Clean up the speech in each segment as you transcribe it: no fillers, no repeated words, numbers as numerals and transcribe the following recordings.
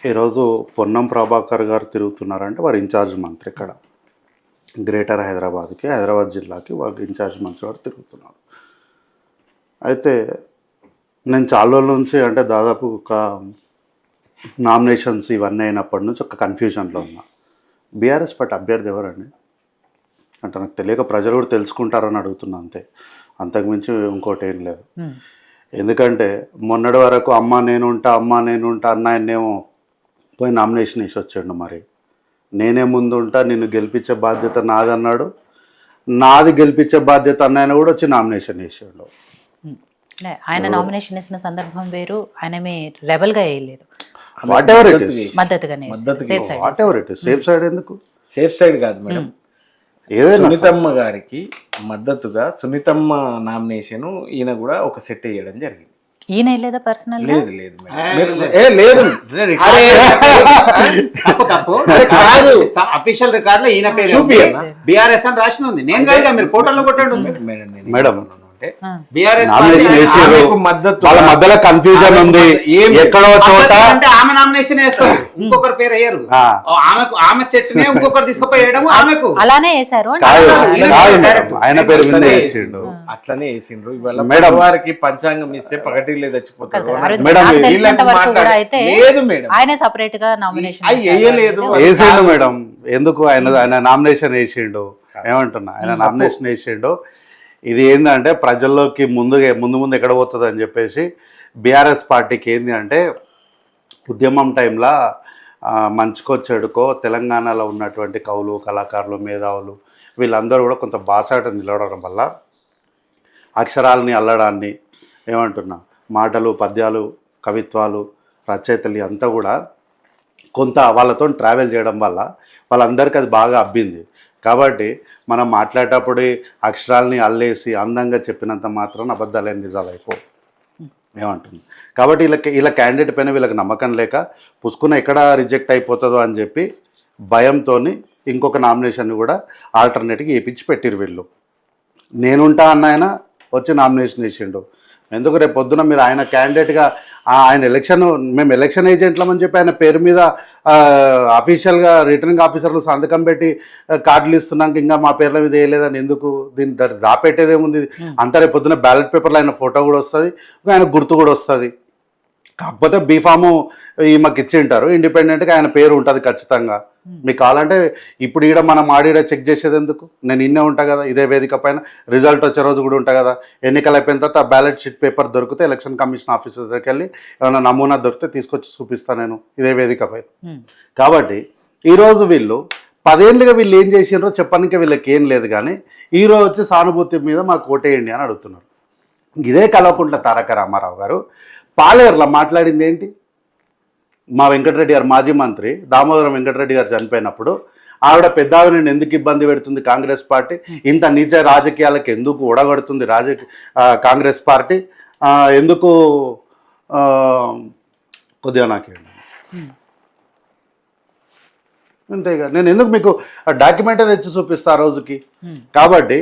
ఈరోజు పొన్నం ప్రభాకర్ గారు తిరుగుతున్నారంటే వారు ఇన్ఛార్జ్ మంత్రి ఇక్కడ గ్రేటర్ హైదరాబాద్కి, హైదరాబాద్ జిల్లాకి వారు ఇన్ఛార్జ్ మంత్రి గారు తిరుగుతున్నారు. అయితే నేను చాలా రోజుల నుంచి అంటే దాదాపు ఒక నామినేషన్స్ ఇవన్నీ అయినప్పటి నుంచి ఒక కన్ఫ్యూజన్లో ఉన్నా. బీఆర్ఎస్ పార్టీ అభ్యర్థి ఎవరండి అంటే నాకు తెలియక ప్రజలు కూడా తెలుసుకుంటారని అడుగుతున్నా, అంతే, అంతకుమించి ఇంకోటి ఏం లేదు. ఎందుకంటే మొన్నటి వరకు అమ్మ నేనుంటా అన్నాయనేమో పోయి నామినేషన్ వేసి వచ్చాడు. మరి నేనే ముందు ఉంటా, నిన్ను గెలిపించే బాధ్యత నాదన్నాడు, నాది గెలిపించే బాధ్యత అన్నాయన కూడా వచ్చి నామినేషన్ వేసాడు. ఆయన నామినేషన్ వేసిన సందర్భం వేరు, ఆయన మీ రెబల్ గా వేయలేదు, వాట్ ఎవర్ ఇట్ ఇస్, మద్దతుగానే. Whatever it is, safe side ఎందుకు? సేఫ్ సైడ్ కాదు మేడం, సునీతమ్మ గారికి మద్దతుగా సునీతమ్మ నామినేషన్ ఈయన కూడా ఒక సెట్ వేయడం జరిగింది. ఈయన లేదా పర్సనల్? లేదు లేదు లేదు, అఫీషియల్ రికార్డ్ లో ఈయన పేరు బీఆర్ఎస్ అని రాసిన ఉంది. నేను కాదు, మీరు పోర్టల్ లో కొట్టండి మేడం. వాళ్ళ మధ్యలో కన్ఫ్యూజన్ ఉంది, ఎక్కడో చోట ఆమె నామినేషన్ వేస్తారు, ఇంకొకరి పేరు వేయరు. ఆమె సెట్ నే ఇంకొకరు తీసుకుపోయడం ఆమెకు అలానే వేసారు. ఆయన పేరు మీద వేసిండు, అట్లనే వేసిండ్రు. ఇవాళ మేడం వారికి పంచాంగం ఇస్తే పగటిలే చచ్చిపోతారు. లేదు మేడం, ఆయన సపరేట్ గా నామినేషన్ వేయలేదు, వేసిండు మేడం. ఎందుకు ఆయన నామినేషన్ వేసిండు, ఏమంటున్నా, ఆయన నామినేషన్ వేసిండు. ఇది ఏంటంటే ప్రజల్లోకి ముందు ఎక్కడ పోతుంది అని చెప్పేసి బీఆర్ఎస్ పార్టీకి ఏంది అంటే ఉద్యమం టైంలో మంచుకో చెడుకో తెలంగాణలో ఉన్నటువంటి కవులు, కళాకారులు, మేధావులు వీళ్ళందరూ కూడా కొంత బాసాట నిలవడం వల్ల అక్షరాలని అల్లడాన్ని, ఏమంటున్నా, మాటలు, పద్యాలు, కవిత్వాలు, రచయితలు అంతా కూడా కొంత వాళ్ళతో ట్రావెల్ చేయడం వల్ల వాళ్ళందరికీ అది బాగా అబ్బింది. కాబట్టి మనం మాట్లాడేటప్పుడు అక్షరాలని అల్లేసి అందంగా చెప్పినంత మాత్రం అబద్ధాలైన నిజాలు అయిపో, ఏమంటుంది. కాబట్టి వీళ్ళ క్యాండిడేట్ పైన వీళ్ళకి నమ్మకం లేక పుసుకున్న ఎక్కడ రిజెక్ట్ అయిపోతుందో అని చెప్పి భయంతో ఇంకొక నామినేషన్ కూడా ఆల్టర్నేట్గా వేయించి పెట్టిరు వీళ్ళు. నేనుంటా అన్న ఆయన వచ్చి నామినేషన్ వేసిండు. ఎందుకు రేపు పొద్దున మీరు ఆయన క్యాండిడేట్గా ఆయన మేము ఎలక్షన్ ఏజెంట్లమని చెప్పి ఆయన పేరు మీద అఫీషియల్గా రిటర్నింగ్ ఆఫీసర్లు సంతకం పెట్టి కార్డులు ఇస్తున్నాక ఇంకా మా పేర్ల మీద వేయలేదని ఎందుకు? దీన్ని దాపెట్టేదేముంది? అంతా రేపు పొద్దున బ్యాలెట్ పేపర్లో ఆయన ఫోటో కూడా వస్తుంది, ఆయన గుర్తు కూడా వస్తుంది. కాకపోతే బీఫాము ఈమెకి ఇచ్చి ఉంటారు, ఇండిపెండెంట్గా ఆయన పేరు ఉంటుంది ఖచ్చితంగా. మీకు కావాలంటే ఇప్పుడు ఈడ మనం ఆడిడ చెక్ చేసేది ఎందుకు? నేను ఇన్నే ఉంటా కదా, ఇదే వేదిక పైన రిజల్ట్ వచ్చే రోజు కూడా ఉంటా కదా. ఎన్నికలు అయిపోయిన తర్వాత ఆ బ్యాలెట్ షీట్ పేపర్ దొరికితే ఎలక్షన్ కమిషన్ ఆఫీసర్ దగ్గరికి వెళ్ళి ఏమైనా నమూనా దొరికితే తీసుకొచ్చి చూపిస్తాను నేను ఇదే వేదిక పైన. కాబట్టి ఈరోజు వీళ్ళు 10 ఏళ్ళుగా వీళ్ళు ఏం చేసినారో చెప్పడానికి వీళ్ళకి ఏం లేదు, కానీ ఈరోజు వచ్చి సానుభూతి మీద మాకు ఓటేయండి అని అడుగుతున్నారు. ఇదే కల్వకుంట్ల తారక రామారావు గారు పాలేరులో మాట్లాడింది ఏంటి? మా వెంకటరెడ్డి గారు మాజీ మంత్రి దామోదరం వెంకటరెడ్డి గారు చనిపోయినప్పుడు ఆవిడ పెద్దావిని ఎందుకు ఇబ్బంది పెడుతుంది కాంగ్రెస్ పార్టీ, ఇంత నిజ రాజకీయాలకు ఎందుకు ఒడగడుతుంది కాంగ్రెస్ పార్టీ, ఎందుకు కొద్దిగా నాకేండి అంతేగా, నేను ఎందుకు మీకు డాక్యుమెంటే తెచ్చి చూపిస్తా ఆ రోజుకి. కాబట్టి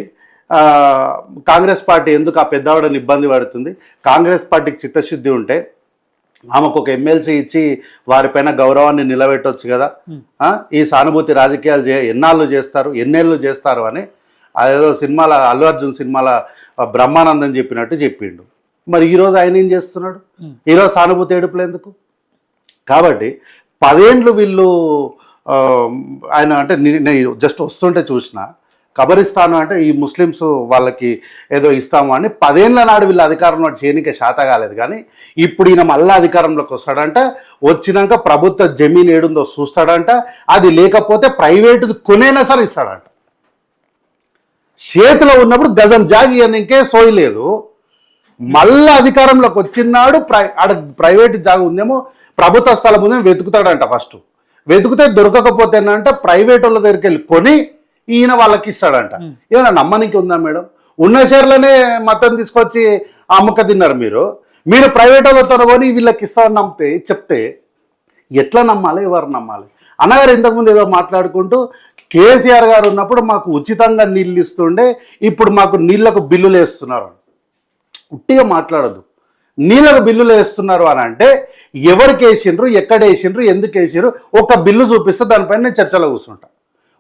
కాంగ్రెస్ పార్టీ ఎందుకు ఆ పెద్దవాడని ఇబ్బంది పడుతుంది? కాంగ్రెస్ పార్టీకి చిత్తశుద్ధి ఉంటే ఆమెకు ఒక ఎమ్మెల్సీ ఇచ్చి వారిపైన గౌరవాన్ని నిలబెట్టవచ్చు కదా. ఈ సానుభూతి రాజకీయాలు ఎన్నేళ్ళు చేస్తారు అని అదేదో సినిమాల అల్లు అర్జున్ సినిమాల బ్రహ్మానందం చెప్పినట్టు చెప్పిండు. మరి ఈరోజు ఆయన ఏం చేస్తున్నాడు? ఈరోజు సానుభూతి ఏడుపులు ఎందుకు? కాబట్టి 10 ఏళ్ళు వీళ్ళు ఆయన అంటే నేను జస్ట్ వస్తుంటే చూసిన కబరిస్తాను అంటే ఈ ముస్లిమ్స్ వాళ్ళకి ఏదో ఇస్తాము అని 10 ఏళ్ళ నాడు వీళ్ళ అధికారంలో చేయనికే శాత కాలేదు. కానీ ఇప్పుడు ఈయన మళ్ళీ అధికారంలోకి వస్తాడంట, వచ్చినాక ప్రభుత్వ జమీన్ ఏడుందో చూస్తాడంట, అది లేకపోతే ప్రైవేటుది కొనైనా సరే ఇస్తాడంట. చేతిలో ఉన్నప్పుడు గజం జాగి అనికే సోయి లేదు. మళ్ళీ అధికారంలోకి వచ్చినాడు ఆడ ప్రైవేట్ జాగా ఉందేమో ప్రభుత్వ స్థలం ఉందేమో వెతుకుతాడంట. ఫస్ట్ వెతుకుతే దొరకకపోతేనంట ప్రైవేట్ వాళ్ళ దగ్గరికి వెళ్ళి కొని ఈయన వాళ్ళకి ఇస్తాడంట. ఏమైనా నమ్మనికి ఉందా మేడం? ఉన్న షేర్లనే మతం తీసుకొచ్చి అమ్మక తిన్నారు మీరు ప్రైవేట్ వాళ్ళతో కొని వీళ్ళకి ఇస్తామని చెప్తే ఎట్లా నమ్మాలి? ఎవరు నమ్మాలి? అన్నగారు ఇంతకుముందు ఏదో మాట్లాడుకుంటూ కేసీఆర్ గారు ఉన్నప్పుడు మాకు ఉచితంగా నీళ్ళు ఇస్తుండే, ఇప్పుడు మాకు నీళ్లకు బిల్లులు వేస్తున్నారు. ఉట్టిగా మాట్లాడదు. నీళ్ళకు బిల్లులు వేస్తున్నారు అని అంటే ఎవరికి వేసిండ్రు, ఎక్కడ వేసిండ్రు, ఎందుకు వేసిండ్రు, ఒక బిల్లు చూపిస్తే దానిపైన నేను చర్చలో కూర్చుంటా.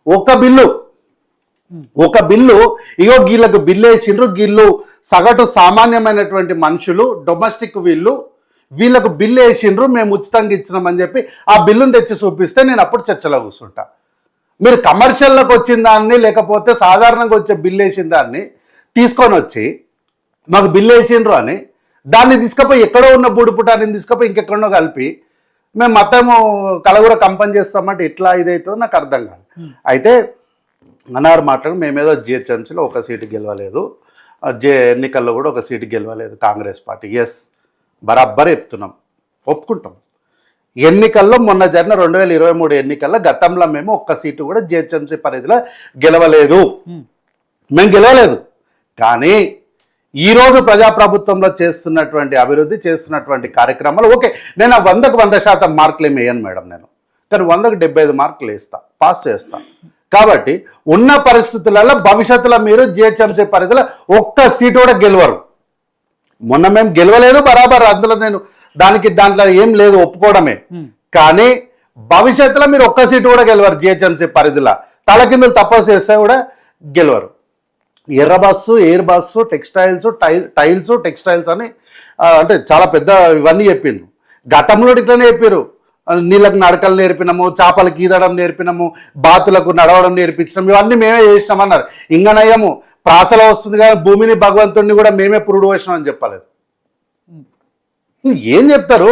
ఒక బిల్లు ఇగో వీళ్ళకు బిల్లు వేసిండ్రు, వీళ్ళు సగటు సామాన్యమైనటువంటి మనుషులు, డొమెస్టిక్ వీళ్ళకు బిల్లు వేసిండ్రు, మేము ఉచితంగా ఇచ్చినామని చెప్పి ఆ బిల్లును తెచ్చి చూపిస్తే నేను అప్పుడు చర్చలో కూర్చుంటా. మీరు కమర్షియల్లోకి వచ్చిన దాన్ని లేకపోతే సాధారణంగా వచ్చే బిల్లు వేసిన దాన్ని తీసుకొని వచ్చి మాకు బిల్లు వేసిండ్రు అని దాన్ని తీసుకపోయి ఎక్కడో ఉన్న బూడిపుటాన్ని తీసుకపోయి ఇంకెక్కడో కలిపి మేము మొత్తము కలగూర కంపెనీ చేస్తామంటే ఎట్లా ఇదవుతుందో నాకు అర్థం కాదు. అయితే అన్నారు మాట్లాడి మేమేదో జిహెచ్ఎంసీలో ఒక సీటు గెలవలేదు, ఎన్నికల్లో కూడా ఒక సీటు గెలవలేదు కాంగ్రెస్ పార్టీ. ఎస్, బరాబర్ చెప్తున్నాం, ఒప్పుకుంటాం. ఎన్నికల్లో మొన్న జరిగిన 2023 ఎన్నికల్లో గతంలో మేము ఒక్క సీటు కూడా జిహెచ్ఎంసీ పరిధిలో గెలవలేదు, మేము గెలవలేదు. కానీ ఈరోజు ప్రజాప్రభుత్వంలో చేస్తున్నటువంటి అభివృద్ధి, చేస్తున్నటువంటి కార్యక్రమాలు ఓకే, నేను 100కు 100% మార్కులు ఏమి వేయను మేడం, నేను కానీ 100కు 75 మార్కులు వేస్తా, పాస్ చేస్తా. కాబట్టి ఉన్న పరిస్థితులలో భవిష్యత్తులో మీరు జిహెచ్ఎంసీ పరిధిలో ఒక్క సీటు కూడా గెలవరు. మొన్న మేము గెలవలేదు బరాబర్, అందులో నేను దాంట్లో ఏం లేదు, ఒప్పుకోవడమే. కానీ భవిష్యత్తులో మీరు ఒక్క సీటు కూడా గెలవరు జిహెచ్ఎంసీ పరిధిలో, తలకిందులు తపస్సు చేస్తే కూడా గెలవరు. ఎర్ర bus, air bus, tiles textiles అని అంటే చాలా పెద్ద ఇవన్నీ చెప్పిండ్రు. గతంలో ఇట్లనే చెప్పారు, నీళ్ళకు నడకలు నేర్పినాము, చేపలకు ఈదడం నేర్పినాము, బాతులకు నడవడం నేర్పించినాము, ఇవన్నీ మేమే చేసినామన్నారు. ఇంకనయ్యము ప్రాసలో వస్తుంది కానీ భూమిని భగవంతుడిని కూడా మేమే పురుడు వేసినామని చెప్పలేదు. ఏం చెప్తారు?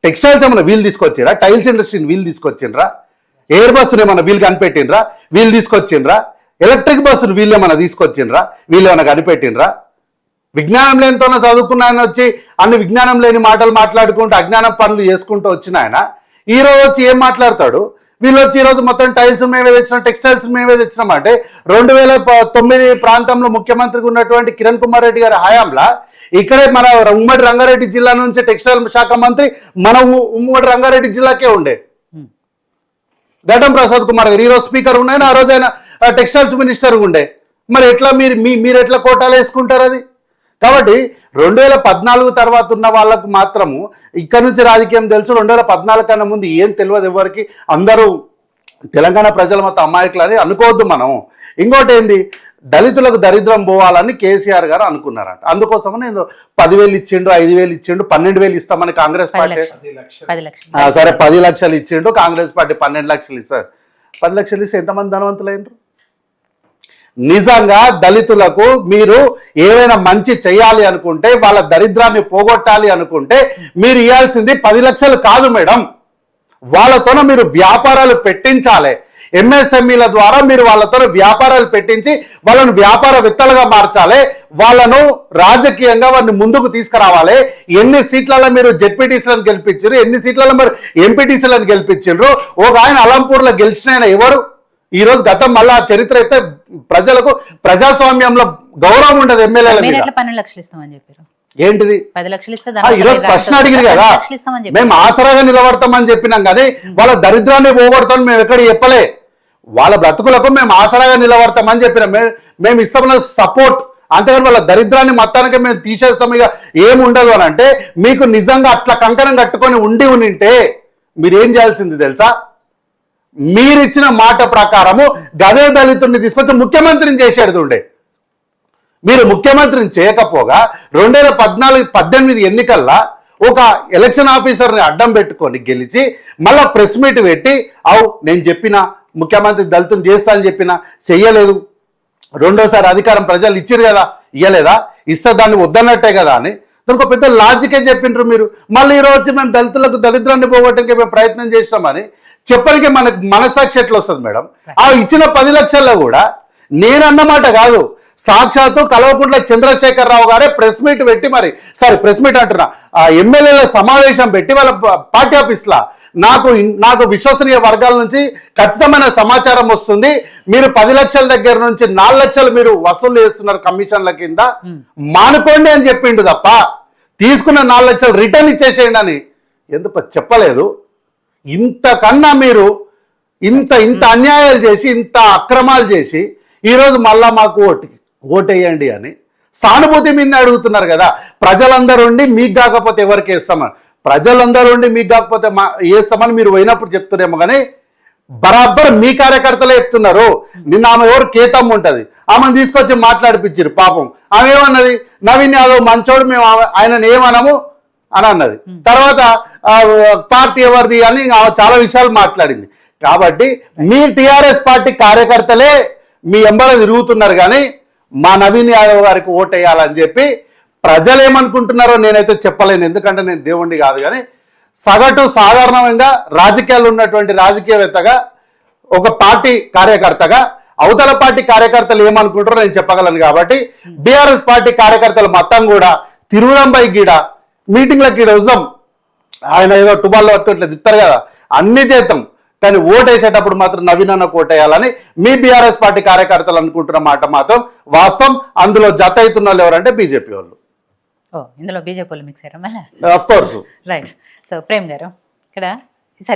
టెక్స్టైల్స్ ఏమన్నా వీళ్ళు తీసుకొచ్చిండ్రా? టైల్స్ ఇండస్ట్రీని వీళ్ళు తీసుకొచ్చిండ్రా? ఎయిర్ బస్సుని ఏమన్నా వీళ్ళు కనిపెట్టిండ్రా? వీళ్ళు తీసుకొచ్చిండ్రా? ఎలక్ట్రిక్ బస్సును వీళ్ళు ఏమన్నా తీసుకొచ్చిండ్రా? వీళ్ళు ఏమన్నా కనిపెట్టిండ్రా? విజ్ఞానం లేనితోనే చదువుకున్న ఆయన వచ్చి అన్ని విజ్ఞానం లేని మాటలు మాట్లాడుకుంటూ అజ్ఞానం పనులు చేసుకుంటూ వచ్చిన ఆయన ఈరోజు వచ్చి ఏం మాట్లాడతాడు? వీళ్ళు వచ్చి ఈరోజు మొత్తం టైల్స్ మేమే తెచ్చినాం, టెక్స్టైల్స్ మేమే తెచ్చినాం అంటే 2009 ప్రాంతంలో ముఖ్యమంత్రిగా ఉన్నటువంటి కిరణ్ కుమార్ రెడ్డి గారి హయాంలో ఇక్కడే మన ఉమ్మడి రంగారెడ్డి జిల్లా నుంచి టెక్స్టైల్ శాఖ మంత్రి మన ఉమ్మడి రంగారెడ్డి జిల్లాకే ఉండే గడ్డం ప్రసాద్ కుమార్ గారు. ఈరోజు స్పీకర్ ఉన్నాయి, ఆ రోజు ఆయన టెక్స్టైల్స్ మినిస్టర్ ఉండే. మరి ఎట్లా మీరు ఎట్లా కోటాలు వేసుకుంటారు అది? కాబట్టి 2014 తర్వాత ఉన్న వాళ్ళకు మాత్రము ఇక్కడ నుంచి రాజకీయం తెలుసు, 2014 కన్నా ముందు ఏం తెలియదు ఎవరికి. అందరూ తెలంగాణ ప్రజల మొత్తం అమాయకులని అనుకోవద్దు మనం. ఇంకోటి ఏంది, దళితులకు దరిద్రం పోవాలని కేసీఆర్ గారు అనుకున్నారంట. అందుకోసమని నేను 10,000 ఇచ్చిండు, 5,000 ఇచ్చిండు, 12,000 ఇస్తామని కాంగ్రెస్ పార్టీ, సరే 10 లక్షలు ఇచ్చిండు, కాంగ్రెస్ పార్టీ 12 లక్షలు ఇస్తారు. 10 లక్షలు ఇస్తే ఎంతమంది ధనవంతులైనరు? నిజంగా దళితులకు మీరు ఏమైనా మంచి చేయాలి అనుకుంటే, వాళ్ళ దరిద్రాన్ని పోగొట్టాలి అనుకుంటే మీరు ఇవ్వాల్సింది 10 లక్షలు కాదు మేడం, వాళ్ళతోనే మీరు వ్యాపారాలు పెట్టించాలి. ఎంఎస్ఎంఈల ద్వారా మీరు వాళ్ళతో వ్యాపారాలు పెట్టించి వాళ్ళను వ్యాపారవేత్తలుగా మార్చాలి, వాళ్ళను రాజకీయంగా వారిని ముందుకు తీసుకురావాలి. ఎన్ని సీట్లలో మీరు జెడ్పీటీసీలను గెలిపించారు, ఎన్ని సీట్లలో మీరు ఎంపీటీసీలను గెలిపించారు? ఒక ఆయన అలంపూర్లో గెలిచిన ఆయన ఎవరు? ఈరోజు గతం మళ్ళా చరిత్ర అయితే ప్రజలకు ప్రజాస్వామ్యంలో గౌరవం ఉండదు. ఎమ్మెల్యేల మీద 12 లక్షలు ఇస్తామని చెప్పారు. ఏంటిది? 10 లక్షలు ఇస్తే ఈరోజు ప్రశ్న అడిగిరు కదా, మేము ఆసరాగా నిలబడతామని చెప్పినాం కానీ వాళ్ళ దరిద్రాన్ని పోగొడతామని మేము ఎక్కడ చెప్పలే. వాళ్ళ బ్రతుకులకు మేము ఆసరాగా నిలబడతామని చెప్పినాం, మేము ఇస్తామన్న సపోర్ట్. అంతేగాని వాళ్ళ దరిద్రాన్ని మొత్తానికి మేము తీసేస్తాం ఇక ఏముండదు అని అంటే, మీకు నిజంగా అట్లా కంకణం కట్టుకొని ఉండింటే మీరేం చేయాల్సింది తెలుసా? మీరిచ్చిన మాట ప్రకారము గదే దళితుడిని తీసుకొచ్చి ముఖ్యమంత్రిని చేసేది ఉండే. మీరు ముఖ్యమంత్రిని చేయకపోగా 2014-18 ఎన్నికల్లో ఒక ఎలక్షన్ ఆఫీసర్ని అడ్డం పెట్టుకొని గెలిచి మళ్ళా ప్రెస్ మీట్ పెట్టి నేను చెప్పిన ముఖ్యమంత్రి దళితుని చేస్తా అని చెప్పినా చెయ్యలేదు. రెండోసారి అధికారం ప్రజలు ఇచ్చిరు కదా, ఇయ్యలేదా? ఇస్తే దాన్ని వద్దన్నట్టే కదా అని దానికి ఒక పెద్ద లాజికే చెప్పిండ్రు మీరు. మళ్ళీ ఈరోజు మేము దళితులకు దరిద్రాన్ని పోగొట్టడానికి మేము ప్రయత్నం చేస్తామని చెప్పడానికి మనకు మనసాక్షి ఎట్లా వస్తుంది మేడం? ఆ ఇచ్చిన 10 లక్షల్లో కూడా నేనన్నమాట కాదు, సాక్షాత్తు కల్వకుంట్ల చంద్రశేఖరరావు గారే ప్రెస్ మీట్ పెట్టి ప్రెస్ మీట్ అంటున్నా, ఎమ్మెల్యేల సమావేశం పెట్టి వాళ్ళ పార్టీ ఆఫీస్లో నాకు విశ్వసనీయ వర్గాల నుంచి ఖచ్చితమైన సమాచారం వస్తుంది, మీరు 10 లక్షల దగ్గర నుంచి 4 లక్షలు మీరు వసూలు చేస్తున్నారు కమిషన్ల కింద, మానుకోండి అని చెప్పిండు తప్ప తీసుకున్న 4 లక్షలు రిటర్న్ ఇచ్చేసేయండి అని ఎందుకు చెప్పలేదు? ఇంతకన్నా మీరు ఇంత అన్యాయాలు చేసి, ఇంత అక్రమాలు చేసి ఈరోజు మళ్ళా మాకు ఓటేయండి అని సానుభూతి మీద అడుగుతున్నారు కదా. ప్రజలందరూ ఉండి మీకు కాకపోతే ఎవరికి వేస్తామని, ప్రజలందరూ ఉండి మీకు కాకపోతే వేస్తామని మీరు పోయినప్పుడు చెప్తున్నారేమో కానీ బరాబర్ మీ కార్యకర్తలే చెప్తున్నారు. నిన్న ఆమె ఎవరు కేతమ్మ ఉంటది, ఆమెను తీసుకొచ్చి మాట్లాడిపించారు. పాపం ఆమె ఏమన్నది, నవీన్ యాదవ్ మంచోడు, మేము ఆయనను ఏమనము అని అన్నది. తర్వాత పార్టీ ఎవరిది అని చాలా విషయాలు మాట్లాడింది. కాబట్టి మీ టిఆర్ఎస్ పార్టీ కార్యకర్తలే మీ ఎంబడ తిరుగుతున్నారు కానీ మా నవీన్ యాదవ్ గారికి ఓటేయాలని చెప్పి ప్రజలు ఏమనుకుంటున్నారో నేనైతే చెప్పలేను, ఎందుకంటే నేను దేవుణ్ణి కాదు. కానీ సగటు సాధారణంగా రాజకీయాలు ఉన్నటువంటి రాజకీయవేత్తగా, ఒక పార్టీ కార్యకర్తగా అవతల పార్టీ కార్యకర్తలు ఏమనుకుంటారో నేను చెప్పగలను. కాబట్టి బీఆర్ఎస్ పార్టీ కార్యకర్తలు మొత్తం కూడా తిరుగుదంపై గీడ మీటింగ్లకి ఈడ వస్తాం, ఆయన ఏదో టుబాల్లో ఇట్లా తిప్పారు కదా, అన్ని చేద్దాం. కానీ ఓటు వేసేటప్పుడు మాత్రం నవీన్ అన్నకు ఓటేయాలని మీ బీఆర్ఎస్ పార్టీ కార్యకర్తలు అనుకుంటున్న మాట మాత్రం వాస్తవం. అందులో జత అవుతున్న వాళ్ళు ఎవరంటే బీజేపీ వాళ్ళు. ఓ, ఇందులో బీజేపీ వాళ్ళు మిక్స్ అయ్యారా మళ్ళీ? Of course. Right. So Prem garu, ఇక్కడ ఈసారి